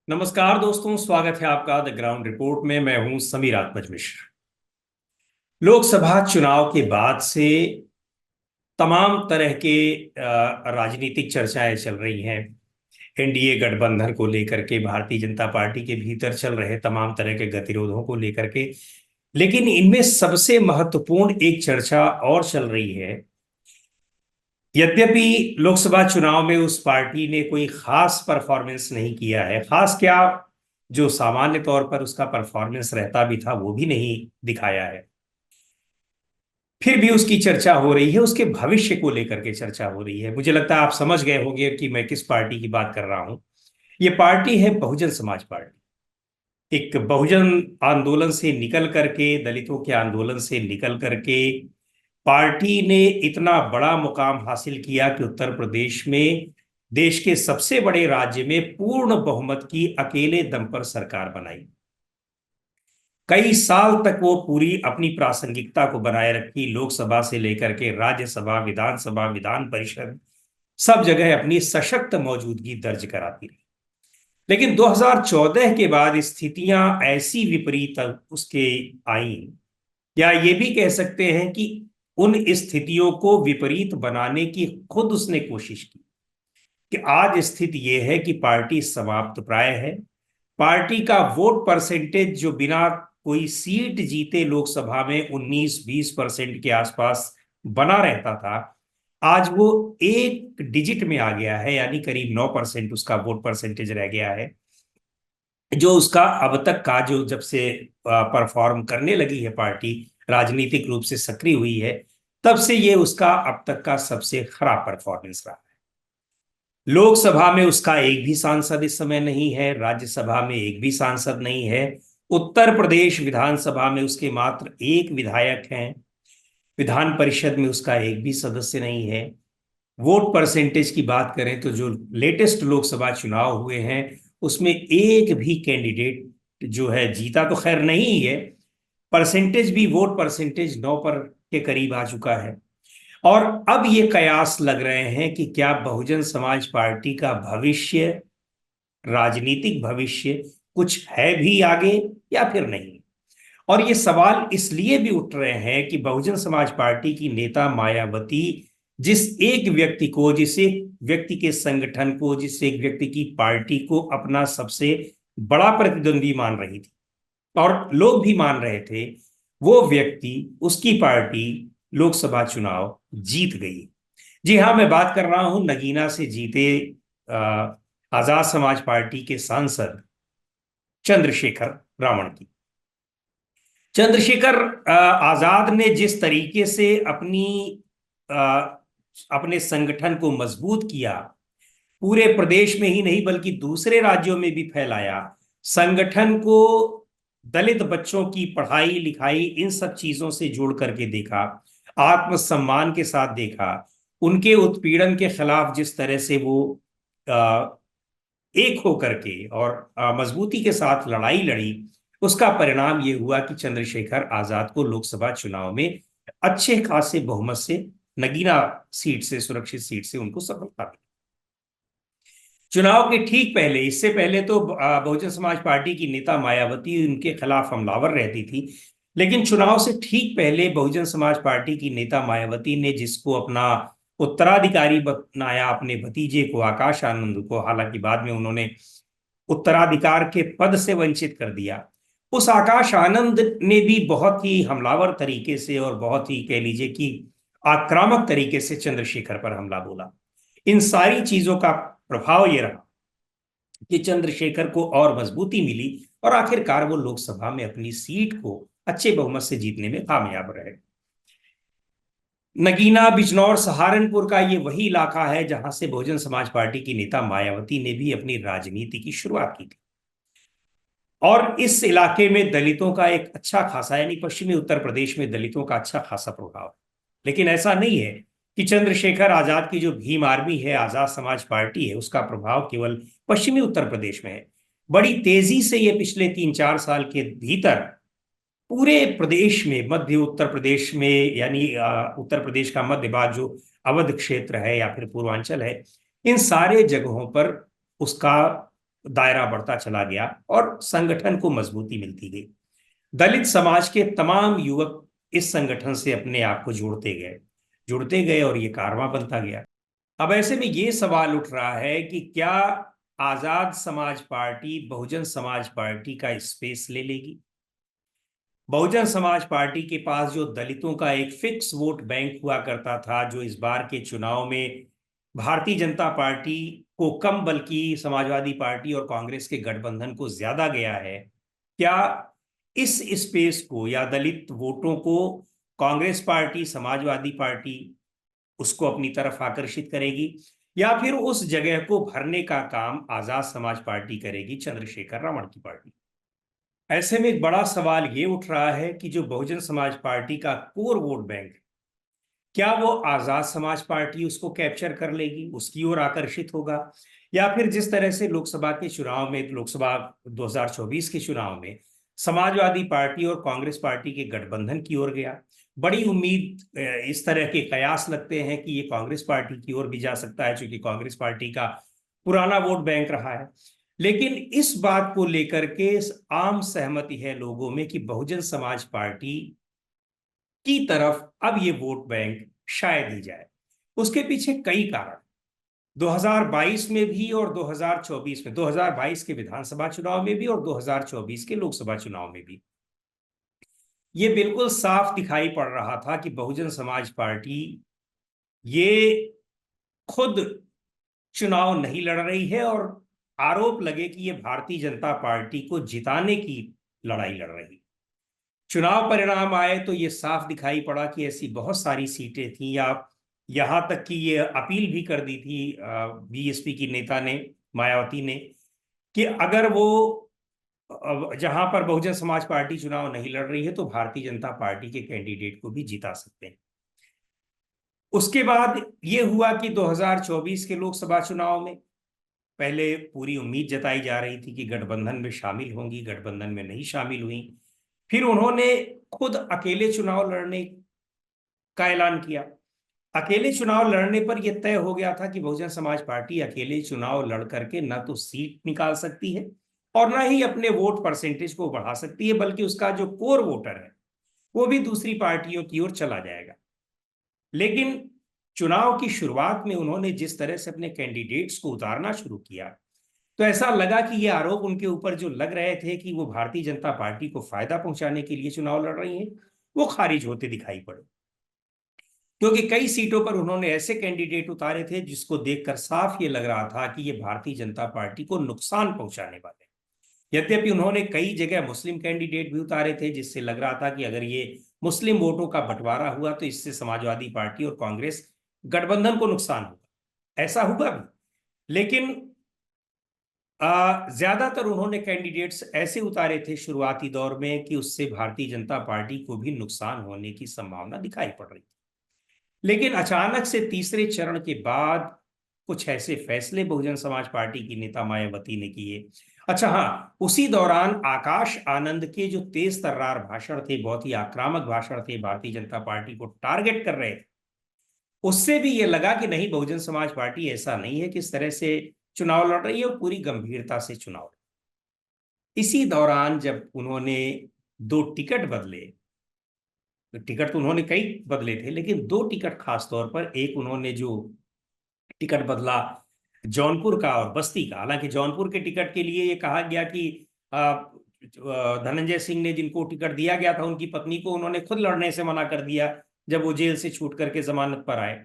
नमस्कार दोस्तों, स्वागत है आपका द ग्राउंड रिपोर्ट में। मैं हूं समीर आत्मज मिश्र। लोकसभा चुनाव के बाद से तमाम तरह के राजनीतिक चर्चाएं चल रही हैं। एनडीए गठबंधन को लेकर के, भारतीय जनता पार्टी के भीतर चल रहे तमाम तरह के गतिरोधों को लेकर के। लेकिन इनमें सबसे महत्वपूर्ण एक चर्चा और चल रही है। यद्यपि लोकसभा चुनाव में उस पार्टी ने कोई खास परफॉर्मेंस नहीं किया है, खास क्या, जो सामान्य तौर पर उसका परफॉर्मेंस रहता भी था वो भी नहीं दिखाया है, फिर भी उसकी चर्चा हो रही है। उसके भविष्य को लेकर के चर्चा हो रही है। मुझे लगता है आप समझ गए होंगे कि मैं किस पार्टी की बात कर रहा हूं। ये पार्टी है बहुजन समाज पार्टी। एक बहुजन आंदोलन से निकल करके, दलितों के आंदोलन से निकल करके पार्टी ने इतना बड़ा मुकाम हासिल किया कि उत्तर प्रदेश में, देश के सबसे बड़े राज्य में, पूर्ण बहुमत की अकेले दम पर सरकार बनाई। कई साल तक वो पूरी अपनी प्रासंगिकता को बनाए रखी। लोकसभा से लेकर के राज्यसभा, विधानसभा, विधान परिषद, सब जगह अपनी सशक्त मौजूदगी दर्ज कराती रही। लेकिन 2014 के बाद स्थितियां ऐसी विपरीत उसके आई, या ये भी कह सकते हैं कि उन स्थितियों को विपरीत बनाने की खुद उसने कोशिश की, कि आज स्थिति यह है कि पार्टी समाप्त प्राय है। पार्टी का वोट परसेंटेज, जो बिना कोई सीट जीते लोकसभा में 19-20% के आसपास बना रहता था, आज वो एक डिजिट में आ गया है, यानी करीब 9% उसका वोट परसेंटेज रह गया है। जो उसका अब तक का, जो जब से परफॉर्म करने लगी है पार्टी, राजनीतिक रूप से सक्रिय हुई है, तब से ये उसका अब तक का सबसे खराब परफॉर्मेंस रहा। लोकसभा में उसका एक भी सांसद इस समय नहीं है, राज्यसभा में एक भी सांसद नहीं है, उत्तर प्रदेश विधानसभा में उसके मात्र एक विधायक हैं, विधान परिषद में उसका एक भी सदस्य नहीं है। वोट परसेंटेज की बात करें तो जो लेटेस्ट लोकसभा चुनाव हुए हैं उसमें एक भी कैंडिडेट जो है जीता तो खैर नहीं है, परसेंटेज भी, वोट परसेंटेज 9 पर के करीब आ चुका है। और अब ये कयास लग रहे हैं कि क्या बहुजन समाज पार्टी का भविष्य, राजनीतिक भविष्य, कुछ है भी आगे या फिर नहीं। और ये सवाल इसलिए भी उठ रहे हैं कि बहुजन समाज पार्टी की नेता मायावती जिस एक व्यक्ति को, जिस एक व्यक्ति के संगठन को, जिस एक व्यक्ति की पार्टी को अपना सबसे बड़ा प्रतिद्वंदी मान रही थी, और लोग भी मान रहे थे, वो व्यक्ति, उसकी पार्टी लोकसभा चुनाव जीत गई। जी हाँ, मैं बात कर रहा हूं नगीना से जीते आजाद समाज पार्टी के सांसद चंद्रशेखर ब्राह्मण की। चंद्रशेखर आजाद ने जिस तरीके से अपने संगठन को मजबूत किया, पूरे प्रदेश में ही नहीं बल्कि दूसरे राज्यों में भी फैलाया, संगठन को दलित बच्चों की पढ़ाई लिखाई, इन सब चीजों से जोड़ करके देखा, आत्मसम्मान के साथ देखा, उनके उत्पीड़न के खिलाफ जिस तरह से वो एक होकर के और मजबूती के साथ लड़ाई लड़ी, उसका परिणाम ये हुआ कि चंद्रशेखर आजाद को लोकसभा चुनाव में अच्छे खासे बहुमत से, नगीना सीट से, सुरक्षित सीट से उनको सफलता मिली। चुनाव के ठीक पहले, इससे पहले तो बहुजन समाज पार्टी की नेता मायावती उनके खिलाफ हमलावर रहती थी, लेकिन चुनाव से ठीक पहले बहुजन समाज पार्टी की नेता मायावती ने जिसको अपना उत्तराधिकारी बनाया, अपने भतीजे को, आकाश आनंद को, हालांकि बाद में उन्होंने उत्तराधिकार के पद से वंचित कर दिया, उस आकाश आनंद ने भी बहुत ही हमलावर तरीके से और बहुत ही, कह लीजिए कि, आक्रामक तरीके से चंद्रशेखर पर हमला बोला। इन सारी चीजों का प्रभाव यह रहा कि चंद्रशेखर को और मजबूती मिली और आखिरकार वो लोकसभा में अपनी सीट को अच्छे बहुमत से जीतने में कामयाब रहे। नगीना, बिजनौर, सहारनपुर का ये वही इलाका है जहां से बहुजन समाज पार्टी की नेता मायावती ने भी अपनी राजनीति की शुरुआत की थी। और इस इलाके में दलितों का एक अच्छा खासा, यानी पश्चिमी उत्तर प्रदेश में दलितों का अच्छा खासा प्रभाव है। लेकिन ऐसा नहीं है कि चंद्रशेखर आजाद की जो भीम आर्मी है, आजाद समाज पार्टी है, उसका प्रभाव केवल पश्चिमी उत्तर प्रदेश में है। बड़ी तेजी से ये पिछले 3-4 साल के भीतर पूरे प्रदेश में, मध्य उत्तर प्रदेश में, यानी उत्तर प्रदेश का मध्य भाग जो अवध क्षेत्र है या फिर पूर्वांचल है, इन सारे जगहों पर उसका दायरा बढ़ता चला गया और संगठन को मजबूती मिलती गई। दलित समाज के तमाम युवक इस संगठन से अपने आप को जुड़ते गए और ये कारवां बनता गया। अब ऐसे में ये सवाल उठ रहा है कि क्या आजाद समाज पार्टी बहुजन समाज पार्टी का स्पेस ले लेगी? बहुजन समाज पार्टी के पास जो दलितों का एक फिक्स वोट बैंक हुआ करता था, जो इस बार के चुनाव में भारतीय जनता पार्टी को कम बल्कि समाजवादी पार्टी और कांग्रेस के गठबंधन को ज्यादा गया है, क्या इस स्पेस को या दलित वोटों को कांग्रेस पार्टी, समाजवादी पार्टी उसको अपनी तरफ आकर्षित करेगी, या फिर उस जगह को भरने का काम आजाद समाज पार्टी करेगी, चंद्रशेखर रमन की पार्टी? ऐसे में एक बड़ा सवाल ये उठ रहा है कि जो बहुजन समाज पार्टी का कोर वोट बैंक, क्या वो आजाद समाज पार्टी उसको कैप्चर कर लेगी, उसकी ओर आकर्षित होगा, या फिर जिस तरह से लोकसभा के चुनाव में, लोकसभा 2024 के चुनाव में समाजवादी पार्टी और कांग्रेस पार्टी के गठबंधन की ओर गया? बड़ी उम्मीद, इस तरह के कयास लगते हैं कि ये कांग्रेस पार्टी की ओर भी जा सकता है, क्योंकि कांग्रेस पार्टी का पुराना वोट बैंक रहा है। लेकिन इस बात को लेकर के आम सहमति है लोगों में कि बहुजन समाज पार्टी की तरफ अब ये वोट बैंक शायद ही जाए। उसके पीछे कई कारण, 2022 में भी और 2024 में, 2022 के विधानसभा चुनाव में भी और 2024 के लोकसभा चुनाव में भी ये बिल्कुल साफ दिखाई पड़ रहा था कि बहुजन समाज पार्टी ये खुद चुनाव नहीं लड़ रही है और आरोप लगे कि ये भारतीय जनता पार्टी को जिताने की लड़ाई लड़ रही। चुनाव परिणाम आए तो ये साफ दिखाई पड़ा कि ऐसी बहुत सारी सीटें थी, या यहां तक कि ये अपील भी कर दी थी बीएसपी की नेता ने, मायावती ने, कि अगर वो जहां पर बहुजन समाज पार्टी चुनाव नहीं लड़ रही है तो भारतीय जनता पार्टी के कैंडिडेट को भी जिता सकते हैं। उसके बाद ये हुआ कि 2024 के लोकसभा चुनाव में पहले पूरी उम्मीद जताई जा रही थी कि गठबंधन में शामिल होंगी, गठबंधन में नहीं शामिल हुई। फिर उन्होंने खुद अकेले चुनाव लड़ने का ऐलान किया। अकेले चुनाव लड़ने पर यह तय हो गया था कि बहुजन समाज पार्टी अकेले चुनाव लड़ करके न तो सीट निकाल सकती है और न ही अपने वोट परसेंटेज को बढ़ा सकती है, बल्कि उसका जो कोर वोटर है वो भी दूसरी पार्टियों की ओर चला जाएगा। लेकिन चुनाव की शुरुआत में उन्होंने जिस तरह से अपने कैंडिडेट्स को उतारना शुरू किया, तो ऐसा लगा कि ये आरोप उनके ऊपर जो लग रहे थे कि वो भारतीय जनता पार्टी को फायदा पहुंचाने के लिए चुनाव लड़ रही हैं, वो खारिज होते दिखाई पड़े। क्योंकि कई सीटों पर उन्होंने ऐसे कैंडिडेट उतारे थे जिसको देखकर साफ ये लग रहा था कि ये भारतीय जनता पार्टी को नुकसान पहुंचाने वाले। यद्यपि उन्होंने कई जगह मुस्लिम कैंडिडेट भी उतारे थे, जिससे लग रहा था कि अगर ये मुस्लिम वोटों का बंटवारा हुआ तो इससे समाजवादी पार्टी और कांग्रेस गठबंधन को नुकसान होगा। ऐसा हुआ भी, लेकिन ज्यादातर उन्होंने कैंडिडेट्स ऐसे उतारे थे शुरुआती दौर में कि उससे भारतीय जनता पार्टी को भी नुकसान होने की संभावना दिखाई पड़ रही थी। लेकिन अचानक से तीसरे चरण के बाद कुछ ऐसे फैसले बहुजन समाज पार्टी की नेता मायावती ने किए। अच्छा हाँ, उसी दौरान आकाश आनंद के जो तेज तर्रार भाषण थे, बहुत ही आक्रामक भाषण थे, भारतीय जनता पार्टी को टारगेट कर रहे थे, उससे भी ये लगा कि नहीं, बहुजन समाज पार्टी ऐसा नहीं है कि इस तरह से चुनाव लड़ रही है, और पूरी गंभीरता से चुनाव। इसी दौरान जब उन्होंने दो टिकट बदले, टिकट तो उन्होंने कई बदले थे, लेकिन दो टिकट खास तौर पर, एक उन्होंने जो टिकट बदला जौनपुर का और बस्ती का। हालांकि जौनपुर के टिकट के लिए ये कहा गया कि धनंजय सिंह ने, जिनको टिकट दिया गया था, उनकी पत्नी को उन्होंने खुद लड़ने से मना कर दिया जब वो जेल से छूट करके जमानत पर आए।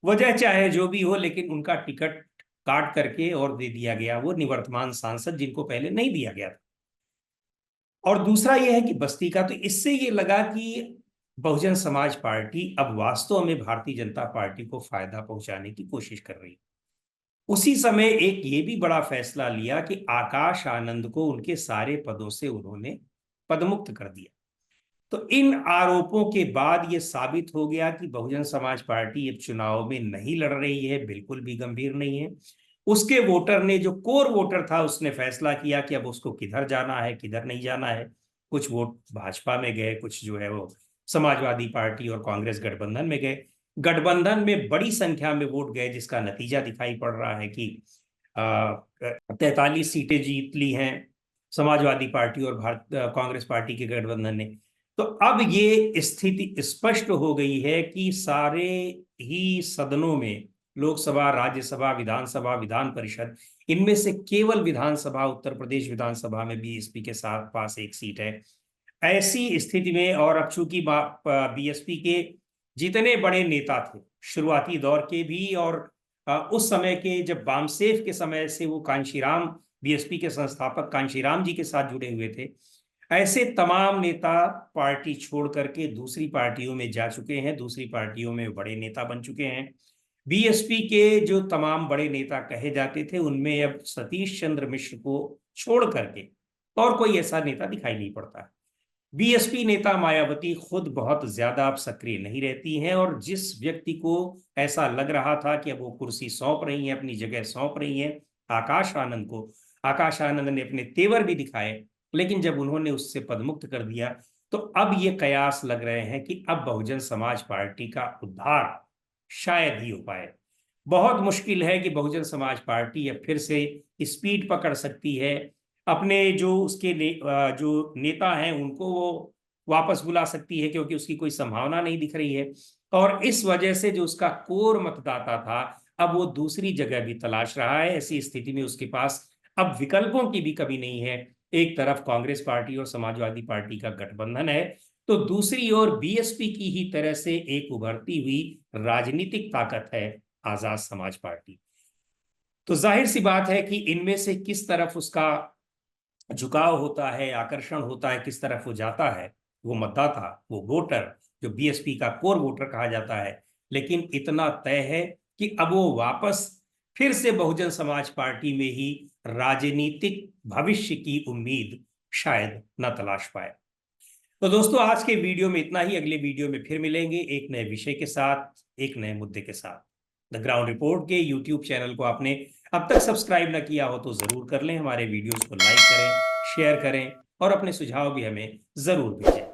वजह चाहे जो भी हो, लेकिन उनका टिकट काट करके और दे दिया गया, वो निवर्तमान सांसद जिनको पहले नहीं दिया गया था। और दूसरा यह है कि बस्ती का, तो इससे ये लगा कि बहुजन समाज पार्टी अब वास्तव में भारतीय जनता पार्टी को फायदा पहुंचाने की कोशिश कर रही है। उसी समय एक ये भी बड़ा फैसला लिया कि आकाश आनंद को उनके सारे पदों से उन्होंने पदमुक्त कर दिया। तो इन आरोपों के बाद ये साबित हो गया कि बहुजन समाज पार्टी अब चुनाव में नहीं लड़ रही है, बिल्कुल भी गंभीर नहीं है। उसके वोटर ने, जो कोर वोटर था, उसने फैसला किया कि अब उसको किधर जाना है, किधर नहीं जाना है। कुछ वोट भाजपा में गए, कुछ जो है वो समाजवादी पार्टी और कांग्रेस गठबंधन में गए। गठबंधन में बड़ी संख्या में वोट गए, जिसका नतीजा दिखाई पड़ रहा है कि 43 सीटें जीत ली हैं समाजवादी पार्टी और कांग्रेस पार्टी के गठबंधन ने। तो अब ये स्थिति स्पष्ट हो गई है कि सारे ही सदनों में, लोकसभा, राज्यसभा, विधानसभा, विधान परिषद, इनमें से केवल विधानसभा, उत्तर प्रदेश विधानसभा में बीएसपी के साथ पास एक सीट है। ऐसी स्थिति में, और अब चूंकि बीएसपी के जितने बड़े नेता थे शुरुआती दौर के भी, और उस समय के जब वामसेफ के समय से वो कांशीराम, बीएसपी के संस्थापक कांशीराम जी के साथ जुड़े हुए थे, ऐसे तमाम नेता पार्टी छोड़ करके दूसरी पार्टियों में जा चुके हैं, दूसरी पार्टियों में बड़े नेता बन चुके हैं। बीएसपी के जो तमाम बड़े नेता कहे जाते थे उनमें अब सतीश चंद्र मिश्र को छोड़ करके और कोई ऐसा नेता दिखाई नहीं पड़ता। बीएसपी नेता मायावती खुद बहुत ज्यादा अब सक्रिय नहीं रहती हैं, और जिस व्यक्ति को ऐसा लग रहा था कि अब वो कुर्सी सौंप रही है, अपनी जगह सौंप रही है आकाश आनंद को, आकाश आनंद ने अपने तेवर भी दिखाए, लेकिन जब उन्होंने उससे पदमुक्त कर दिया तो अब ये कयास लग रहे हैं कि अब बहुजन समाज पार्टी का उद्धार शायद ही हो पाए। बहुत मुश्किल है कि बहुजन समाज पार्टी अब फिर से स्पीड पकड़ सकती है, अपने जो उसके जो नेता हैं उनको वो वापस बुला सकती है, क्योंकि उसकी कोई संभावना नहीं दिख रही है। और इस वजह से जो उसका कोर मतदाता था अब वो दूसरी जगह भी तलाश रहा है। ऐसी स्थिति में उसके पास अब विकल्पों की भी कमी नहीं है। एक तरफ कांग्रेस पार्टी और समाजवादी पार्टी का गठबंधन है, तो दूसरी ओर बीएसपी की ही तरह से एक उभरती हुई राजनीतिक ताकत है आजाद समाज पार्टी। तो जाहिर सी बात है कि इनमें से किस तरफ उसका झुकाव होता है, आकर्षण होता है, किस तरफ वो जाता है, वो मतदाता, वो वोटर, जो बीएसपी का कोर वोटर कहा जाता है। लेकिन इतना तय है कि अब वो वापस फिर से बहुजन समाज पार्टी में ही राजनीतिक भविष्य की उम्मीद शायद न तलाश पाए। तो दोस्तों, आज के वीडियो में इतना ही। अगले वीडियो में फिर मिलेंगे एक नए विषय के साथ, एक नए मुद्दे के साथ। द ग्राउंड रिपोर्ट के यूट्यूब चैनल को आपने अब तक सब्सक्राइब न किया हो तो जरूर कर लें। हमारे वीडियोस को लाइक करें, शेयर करें और अपने सुझाव भी हमें जरूर भेजें।